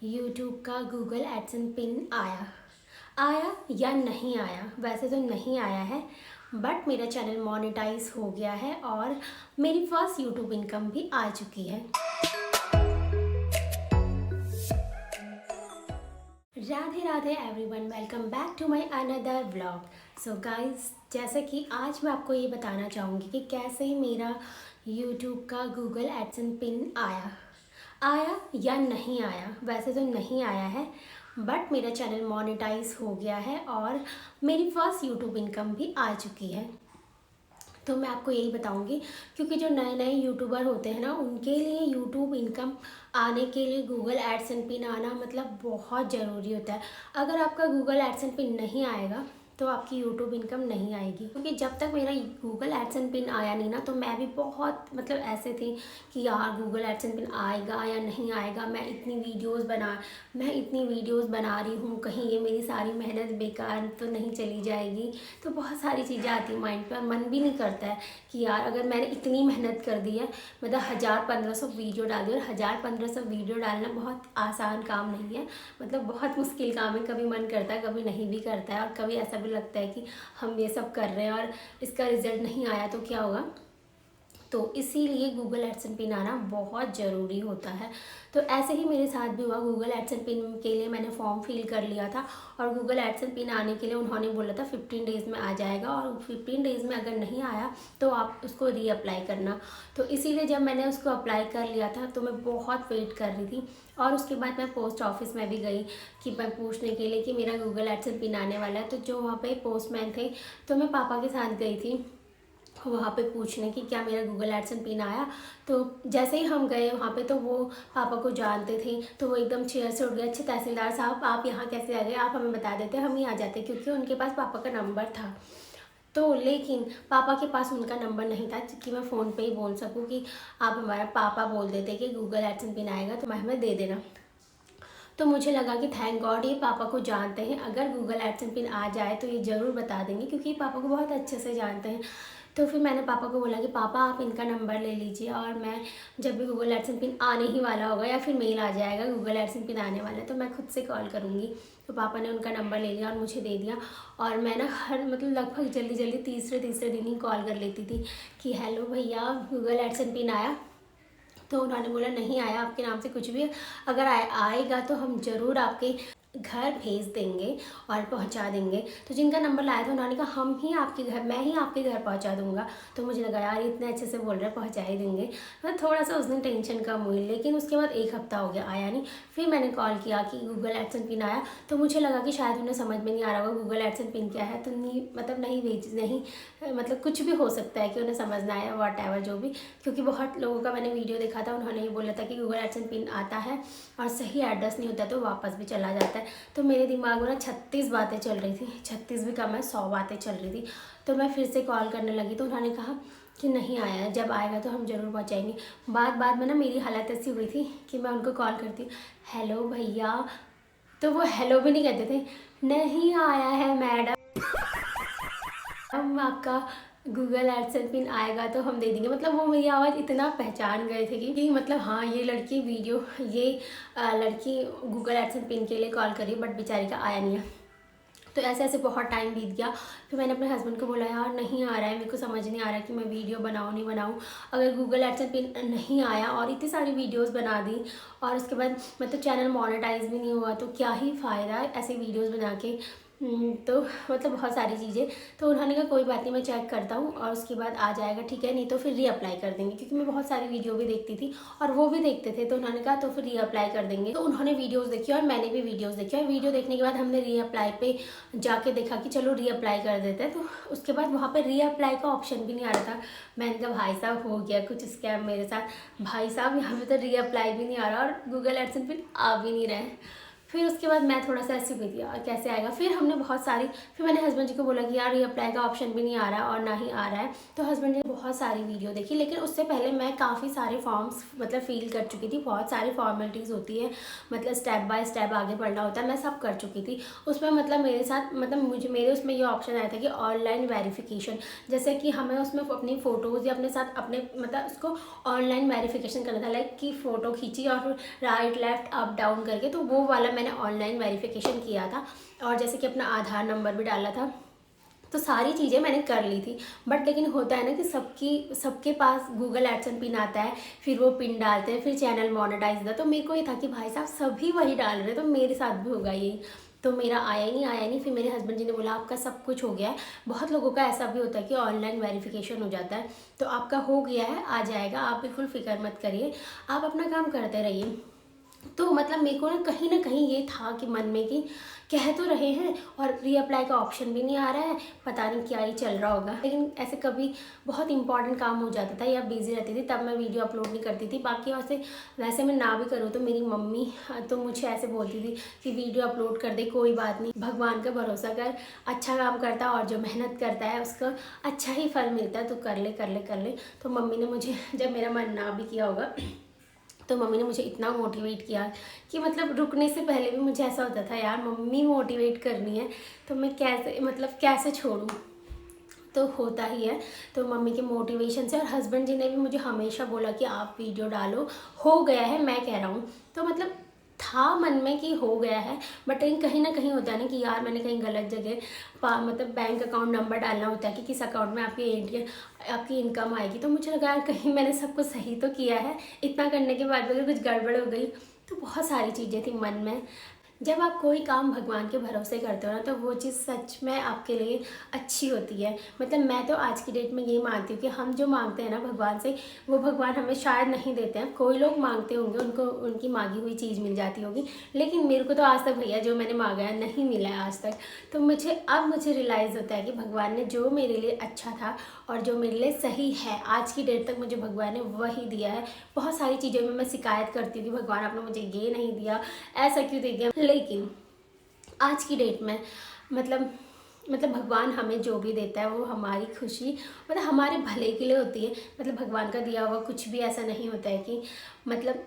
YouTube का Google AdSense pin आया या नहीं आया। वैसे तो नहीं आया है, बट मेरा चैनल मोनेटाइज हो गया है और मेरी फर्स्ट यूट्यूब इनकम भी आ चुकी है। Radhe Radhe everyone, welcome back to my another vlog. So guys, जैसे कि आज मैं आपको ये बताना चाहूँगी कि कैसे मेरा यूट्यूब का गूगल एडसेंस पिन आया या नहीं आया। वैसे तो नहीं आया है, बट मेरा चैनल मोनेटाइज हो गया है और मेरी फर्स्ट यूट्यूब इनकम भी आ चुकी है। तो मैं आपको यही बताऊंगी, क्योंकि जो नए नए यूट्यूबर होते हैं ना, उनके लिए यूट्यूब इनकम आने के लिए गूगल एडसेंस पिन आना मतलब बहुत ज़रूरी होता है। अगर आपका गूगल एडसेंस पिन नहीं आएगा तो आपकी यूट्यूब इनकम नहीं आएगी। क्योंकि जब तक मेरा गूगल एडसेंस पिन आया नहीं ना, तो मैं भी बहुत मतलब ऐसे थी कि यार गूगल एडसेंस पिन आएगा या नहीं आएगा। मैं इतनी वीडियोस बना रही हूँ, कहीं ये मेरी सारी मेहनत बेकार तो नहीं चली जाएगी। तो बहुत सारी चीज़ें आती माइंड पर, मन भी नहीं करता है कि यार अगर मैंने इतनी मेहनत कर दी है, मतलब 1000-1500 वीडियो डाल दी। और 1000-1500 वीडियो डालना बहुत आसान काम नहीं है, मतलब बहुत मुश्किल काम है। कभी मन करता है, कभी नहीं भी करता है, और कभी ऐसा भी लगता है कि हम ये सब कर रहे हैं और इसका रिजल्ट नहीं आया तो क्या होगा। तो इसीलिए गूगल एडसेंस पिन आना बहुत ज़रूरी होता है। तो ऐसे ही मेरे साथ भी हुआ। गूगल एडसेंस पिन के लिए मैंने फॉर्म फिल कर लिया था, और गूगल एडसेंस पिन आने के लिए उन्होंने बोला था 15 डेज़ में आ जाएगा, और 15 डेज़ में अगर नहीं आया तो आप उसको रीअप्लाई करना। तो इसीलिए जब मैंने उसको अप्लाई कर लिया था तो मैं बहुत वेट कर रही थी। और उसके बाद मैं पोस्ट ऑफिस में भी गई कि मैं पूछने के लिए कि मेरा गूगल एडसेंस पिन आने वाला है। तो जो वहाँ पे पोस्टमैन थे, तो मैं पापा के साथ गई थी वहाँ पे पूछने कि क्या मेरा गूगल एडसेंस पिन आया। तो जैसे ही हम गए वहाँ पे, तो वो पापा को जानते थे, तो वो एकदम चेयर से उठ गए। अच्छे तहसीलदार साहब, आप यहाँ कैसे आ गए? आप हमें बता देते, हम ही आ जाते। क्योंकि उनके पास पापा का नंबर था। तो लेकिन पापा के पास उनका नंबर नहीं था कि मैं फ़ोन पे ही बोल सकूँ कि आप हमारा पापा बोल देते कि गूगल एडसेंस पिन आएगा तो मैं हमें दे देना। तो मुझे लगा कि थैंक गॉड ये पापा को जानते हैं, अगर गूगल एडसेंस पिन आ जाए तो ये ज़रूर बता देंगे, क्योंकि पापा को बहुत अच्छे से जानते हैं। तो फिर मैंने पापा को बोला कि पापा आप इनका नंबर ले लीजिए, और मैं जब भी गूगल एडसेंस पिन आने ही वाला होगा या फिर मेल आ जाएगा गूगल एडसेंस पिन आने वाला है, तो मैं खुद से कॉल करूँगी। तो पापा ने उनका नंबर ले लिया और मुझे दे दिया। और मैं ना हर मतलब लगभग जल्दी जल्दी तीसरे दिन ही कॉल कर लेती थी कि हेलो भैया, गूगल एडसेंस पिन आया? तो उन्होंने बोला नहीं आया, आपके नाम से कुछ भी अगर आएगा तो हम ज़रूर आपके घर भेज देंगे और पहुंचा देंगे। तो जिनका नंबर लाया था उन्होंने कहा मैं ही आपके घर पहुंचा दूंगा। तो मुझे लगा यार इतने अच्छे से बोल रहे हैं, पहुंचा ही देंगे। तो थोड़ा सा उस दिन टेंशन कम हुई। लेकिन उसके बाद 1 हफ्ता हो गया, आया नहीं। फिर मैंने कॉल किया कि गूगल एडसेंस पिन आया। तो मुझे लगा कि शायद उन्हें समझ में नहीं आ रहा होगा गूगल एडसेंस पिन क्या है, तो नहीं मतलब कुछ भी हो सकता है कि उन्हें समझ ना आया, वॉट एवर जो भी। क्योंकि बहुत लोगों का मैंने वीडियो देखा था, उन्होंने ये बोला था कि गूगल एडसेंस पिन आता है और सही एड्रेस नहीं होता तो वापस भी चला जाता है। तो मेरे दिमाग में ना 36 बातें चल रही थी, 36 भी कम है, 100 बातें चल रही थी। तो मैं फिर से कॉल करने लगी, तो उन्होंने कहा कि नहीं आया है, जब आएगा तो हम ज़रूर पहुँचाएंगे। बाद में ना मेरी हालत ऐसी हुई थी कि मैं उनको कॉल करती हूँ, हेलो भैया, तो वो हेलो भी नहीं कहते थे, नहीं आया है मैडम, हम आपका गूगल एडसेंस पिन आएगा तो हम दे देंगे। मतलब वो मेरी आवाज़ इतना पहचान गए थे कि मतलब हाँ ये लड़की गूगल एडसेंस पिन के लिए कॉल करी, बट बेचारी का आया नहीं है। तो ऐसे ऐसे बहुत टाइम बीत गया। फिर मैंने अपने हस्बैंड को बोला यार नहीं आ रहा है, मेरे को समझ नहीं आ रहा है कि मैं वीडियो बनाऊँ नहीं बनाऊँ। अगर गूगल एडसेंस पिन नहीं आया और इतनी सारी वीडियोस बना दी और उसके बाद मतलब चैनल मोनेटाइज भी नहीं हुआ, तो क्या ही फ़ायदा ऐसे वीडियोस बना के। तो मतलब बहुत सारी चीज़ें। तो उन्होंने कहा कोई बात नहीं, मैं चेक करता हूँ और उसके बाद आ जाएगा, ठीक है, नहीं तो फिर रीअप्लाई कर देंगे। क्योंकि मैं बहुत सारी वीडियो भी देखती थी और वो भी देखते थे, तो उन्होंने कहा तो फिर रीअप्लाई कर देंगे। तो उन्होंने वीडियोस देखी और मैंने भी वीडियोस देखी, और वीडियो देखने के बाद हमने रीअप्लाई पे जाके देखा कि चलो रीअप्लाई कर देते हैं। तो उसके बाद वहाँ पर रीअप्लाई का ऑप्शन भी नहीं आ रहा था। मैंने कहा भाई साहब हो गया कुछ स्कैम मेरे साथ, भाई साहब यहाँ पे तो रीअप्लाई भी नहीं आ रहा और गूगल एडसेंस पिन आ भी नहीं रहे। फिर उसके बाद मैं थोड़ा सा ऐसी हुई थी यार कैसे आएगा। फिर हमने बहुत सारी, फिर मैंने हस्बैंड जी को बोला कि यार रीअप्लाई का ऑप्शन भी नहीं आ रहा और ना ही आ रहा है। तो हस्बैंड जी ने बहुत सारी वीडियो देखी, लेकिन उससे पहले मैं काफ़ी सारे फॉर्म्स मतलब फिल कर चुकी थी। बहुत सारी फॉर्मेलिटीज़ होती है, मतलब स्टेप बाय स्टेप आगे बढ़ना होता है, मैं सब कर चुकी थी। उसमें मतलब मेरे साथ मतलब मुझे मेरे उसमें ये ऑप्शन आया था कि ऑनलाइन वेरिफिकेशन, जैसे कि हमें उसमें अपनी फ़ोटोज़ या अपने साथ अपने मतलब उसको ऑनलाइन वेरिफिकेशन करना था, लाइक कि फ़ोटो खींची और फिर राइट लेफ्ट अप डाउन करके, तो वो वाला मैंने ऑनलाइन वेरिफिकेशन किया था। और जैसे कि अपना आधार नंबर भी डाला था, तो सारी चीज़ें मैंने कर ली थी। बट लेकिन होता है ना कि सबके पास गूगल एडसेंस पिन आता है, फिर वो पिन डालते हैं, फिर चैनल मोनेटाइज होता है। तो मेरे को ये था कि भाई साहब सभी वही डाल रहे हैं, तो मेरे साथ भी होगा ये। तो मेरा आया ही नहीं। फिर मेरे हस्बैंड जी ने बोला आपका सब कुछ हो गया है। बहुत लोगों का ऐसा भी होता है कि ऑनलाइन वेरिफिकेशन हो जाता है, तो आपका हो गया है, आ जाएगा, आप बिल्कुल फिक्र मत करिए, आप अपना काम करते रहिए। तो मतलब मेरे को ना कहीं ये था कि मन में कि कह तो रहे हैं और रीअप्लाई का ऑप्शन भी नहीं आ रहा है, पता नहीं क्या ही चल रहा होगा। लेकिन ऐसे कभी बहुत इंपॉर्टेंट काम हो जाता था या बिजी रहती थी, तब मैं वीडियो अपलोड नहीं करती थी। बाकी वैसे मैं ना भी करूँ तो मेरी मम्मी तो मुझे ऐसे बोलती थी कि वीडियो अपलोड कर दे, कोई बात नहीं, भगवान का भरोसा कर, अच्छा काम करता है और जो मेहनत करता है उसका अच्छा ही फल मिलता है, तो कर ले कर ले कर ले। तो मम्मी ने मुझे जब मेरा मन ना भी किया होगा, तो मम्मी ने मुझे इतना मोटिवेट किया कि मतलब रुकने से पहले भी मुझे ऐसा होता था यार मम्मी मोटिवेट करनी है, तो मैं कैसे छोड़ूं। तो होता ही है। तो मम्मी के मोटिवेशन से, और हस्बैंड जी ने भी मुझे हमेशा बोला कि आप वीडियो डालो, हो गया है, मैं कह रहा हूँ। तो मतलब था मन में कि हो गया है, बट कहीं ना कहीं होता है ना कि यार मैंने कहीं गलत जगह मतलब बैंक अकाउंट नंबर डालना होता है कि किस अकाउंट में आपकी इनकम आएगी। तो मुझे लगा यार कहीं मैंने सब कुछ सही तो किया है, इतना करने के बाद अगर कुछ गड़बड़ हो गई। तो बहुत सारी चीज़ें थी मन में। जब आप कोई काम भगवान के भरोसे करते हो ना, तो वो चीज़ सच में आपके लिए अच्छी होती है। मतलब मैं तो आज की डेट में ये मानती हूँ कि हम जो मांगते हैं ना भगवान से, वो भगवान हमें शायद नहीं देते हैं। कोई लोग मांगते होंगे, उनको उनकी मांगी हुई चीज़ मिल जाती होगी, लेकिन मेरे को तो आज तक भैया जो मैंने मांगा है नहीं मिला है आज तक। तो मुझे रियलाइज़ होता है कि भगवान ने जो मेरे लिए अच्छा था और जो मेरे लिए सही है, आज की डेट तक मुझे भगवान ने वही दिया है। बहुत सारी चीज़ों में मैं शिकायत करती हूँ कि भगवान आपने मुझे ये नहीं दिया, ऐसा क्यों दे दिया, लेकिन आज की डेट में मतलब भगवान हमें जो भी देता है वो हमारी खुशी मतलब हमारे भले के लिए होती है। मतलब भगवान का दिया हुआ कुछ भी ऐसा नहीं होता है कि मतलब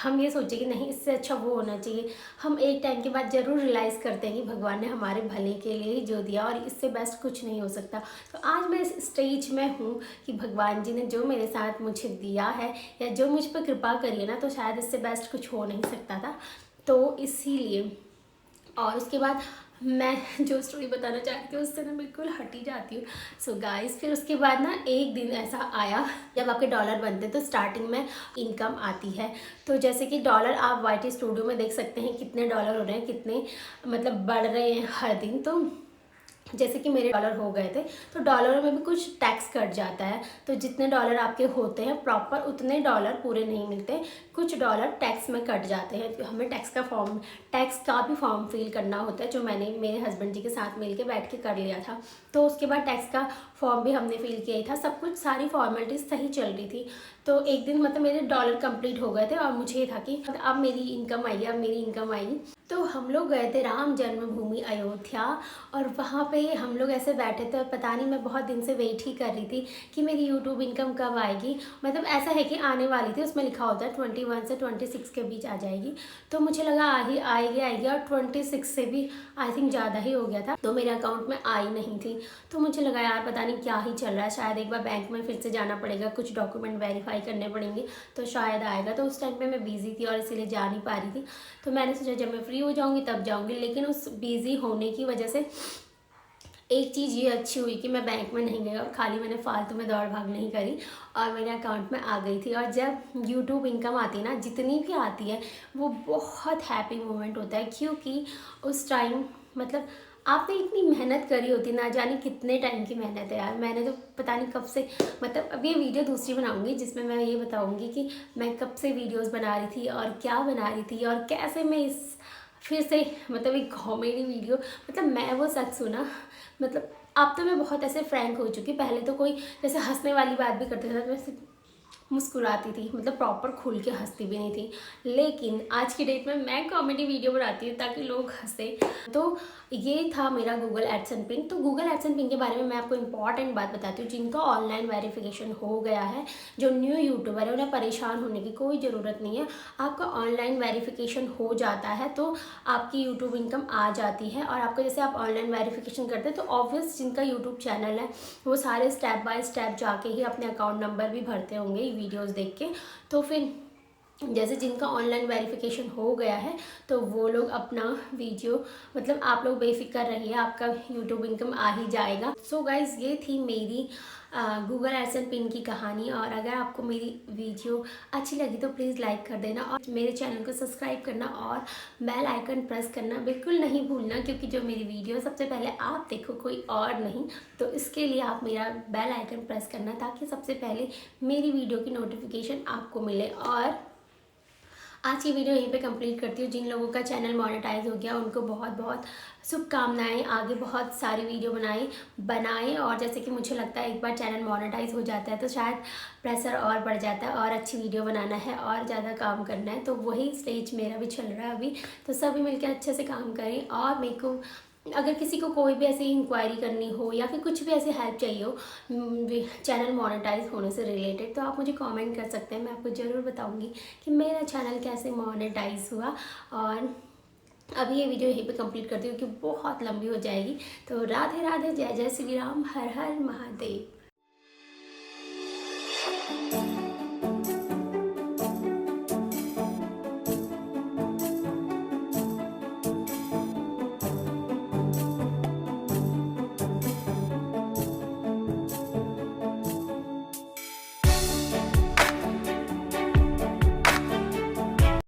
हम ये सोचे कि नहीं इससे अच्छा वो होना चाहिए। हम एक टाइम के बाद ज़रूर रियलाइज़ करते हैं कि भगवान ने हमारे भले के लिए ही जो दिया और इससे बेस्ट कुछ नहीं हो सकता। तो आज मैं इस स्टेज में हूँ कि भगवान जी ने जो मेरे साथ मुझे दिया है या जो मुझ पर कृपा करी है ना, तो शायद इससे बेस्ट कुछ हो नहीं सकता था। तो इसीलिए, और उसके बाद मैं जो स्टोरी बताना चाहती हूँ उससे ना बिल्कुल हट ही जाती हूँ। सो गाइस, फिर उसके बाद ना एक दिन ऐसा आया जब आपके डॉलर बनते तो स्टार्टिंग में इनकम आती है। तो जैसे कि डॉलर आप वाईटी स्टूडियो में देख सकते हैं कितने डॉलर हो रहे हैं, कितने मतलब बढ़ रहे हैं हर दिन। तो जैसे कि मेरे डॉलर हो गए थे, तो डॉलरों में भी कुछ टैक्स कट जाता है। तो जितने डॉलर आपके होते हैं प्रॉपर उतने डॉलर पूरे नहीं मिलते, कुछ डॉलर टैक्स में कट जाते हैं। तो हमें टैक्स का भी फॉर्म फिल करना होता है, जो मैंने मेरे हस्बैंड जी के साथ मिल के बैठ के कर लिया था। तो उसके बाद टैक्स का फॉर्म भी हमने फिल किया ही था, सब कुछ सारी फॉर्मेलिटीज़ सही चल रही थी। तो एक दिन मतलब मेरे डॉलर कंप्लीट हो गए थे और मुझे ये था कि अब मेरी इनकम आएगी, अब मेरी इनकम आएगी। तो हम लोग गए थे राम जन्मभूमि अयोध्या, और वहाँ पे हम लोग ऐसे बैठे थे, पता नहीं मैं बहुत दिन से वेट ही कर रही थी कि मेरी यूट्यूब इनकम कब आएगी। मतलब ऐसा है कि आने वाली थी, उसमें लिखा होता है 21 से 26 के बीच आ जाएगी। तो मुझे लगा आएगी, और 26 से भी आई थिंक ज़्यादा ही हो गया था, तो मेरे अकाउंट में आई नहीं थी। तो मुझे लगा यार पता नहीं क्या ही चल रहा है, शायद एक बार बैंक में फिर से जाना पड़ेगा, कुछ डॉक्यूमेंट वेरीफाई करने पड़ेंगे तो शायद आएगा। तो उस टाइम पे मैं बिज़ी थी और इसीलिए जा नहीं पा रही थी। तो मैंने सोचा जब मैं फ्री हो जाऊँगी तब जाऊँगी, लेकिन उस बिज़ी होने की वजह से एक चीज़ ये अच्छी हुई कि मैं बैंक में नहीं गई और खाली मैंने फालतू में दौड़ भाग नहीं करी और मेरे अकाउंट में आ गई थी। और जब यूट्यूब इनकम आती है ना, जितनी भी आती है, वो बहुत हैप्पी मोमेंट होता है, क्योंकि उस टाइम मतलब आपने इतनी मेहनत करी होती, ना जाने कितने टाइम की मेहनत है यार। मैंने तो पता नहीं कब से, मतलब अब ये वीडियो दूसरी बनाऊंगी जिसमें मैं ये बताऊंगी कि मैं कब से वीडियोस बना रही थी और क्या बना रही थी और कैसे मैं इस फिर से मतलब एक कॉमेडी वीडियो, मतलब मैं वो शख्स हूँ ना, मतलब अब तो मैं बहुत ऐसे फ्रैंक हो चुकी। पहले तो कोई जैसे हंसने वाली बात भी करते थे, वैसे मुस्कुराती थी, मतलब प्रॉपर खुल के हंसती भी नहीं थी। लेकिन आज की डेट में मैं कॉमेडी वीडियो बनाती हूँ ताकि लोग हंसे। तो ये था मेरा गूगल एडसेंस पिन। तो गूगल एडसेंस पिन के बारे में मैं आपको इंपॉर्टेंट बात बताती हूँ। जिनका ऑनलाइन वेरिफिकेशन हो गया है, जो न्यू यूट्यूबर है, उन्हें परेशान होने की कोई ज़रूरत नहीं है। आपका ऑनलाइन वेरिफिकेशन हो जाता है तो आपकी यूट्यूब इनकम आ जाती है। और आपको जैसे आप ऑनलाइन वेरिफिकेशन करते हैं तो ऑब्वियस जिनका यूट्यूब चैनल है वो सारे स्टेप बाय स्टेप जाके ही अपने अकाउंट नंबर भी भरते होंगे वीडियोस देख के। तो फिर जैसे जिनका ऑनलाइन वेरिफिकेशन हो गया है तो वो लोग अपना वीडियो, मतलब आप लोग बेफिक्र रहिए, आपका यूट्यूब इनकम आ ही जाएगा। सो गाइज, ये थी मेरी गूगल एडसेंस पिन की कहानी। और अगर आपको मेरी वीडियो अच्छी लगी तो प्लीज़ लाइक कर देना और मेरे चैनल को सब्सक्राइब करना और बेल आइकन प्रेस करना बिल्कुल नहीं भूलना, क्योंकि जो मेरी वीडियो सबसे पहले आप देखो, कोई और नहीं। तो इसके लिए आप मेरा बेल आइकन प्रेस करना ताकि सबसे पहले मेरी वीडियो की नोटिफिकेशन आपको मिले। और आज की वीडियो यहीं पे कंप्लीट करती हूँ। जिन लोगों का चैनल मोनेटाइज हो गया उनको बहुत बहुत शुभकामनाएं, आगे बहुत सारी वीडियो बनाएं। और जैसे कि मुझे लगता है एक बार चैनल मोनेटाइज हो जाता है तो शायद प्रेशर और बढ़ जाता है और अच्छी वीडियो बनाना है और ज़्यादा काम करना है। तो वही स्टेज मेरा भी चल रहा है अभी। तो सभी मिलकर अच्छे से काम करें। और मेरे को अगर किसी को कोई भी ऐसी इंक्वायरी करनी हो या फिर कुछ भी ऐसी हेल्प चाहिए हो चैनल मोनेटाइज होने से रिलेटेड, तो आप मुझे कमेंट कर सकते हैं। मैं आपको ज़रूर बताऊंगी कि मेरा चैनल कैसे मोनेटाइज हुआ। और अभी ये वीडियो यहीं पे कंप्लीट करती हूँ क्योंकि बहुत लंबी हो जाएगी। तो राधे राधे, जय जय श्री राम, हर हर महादेव।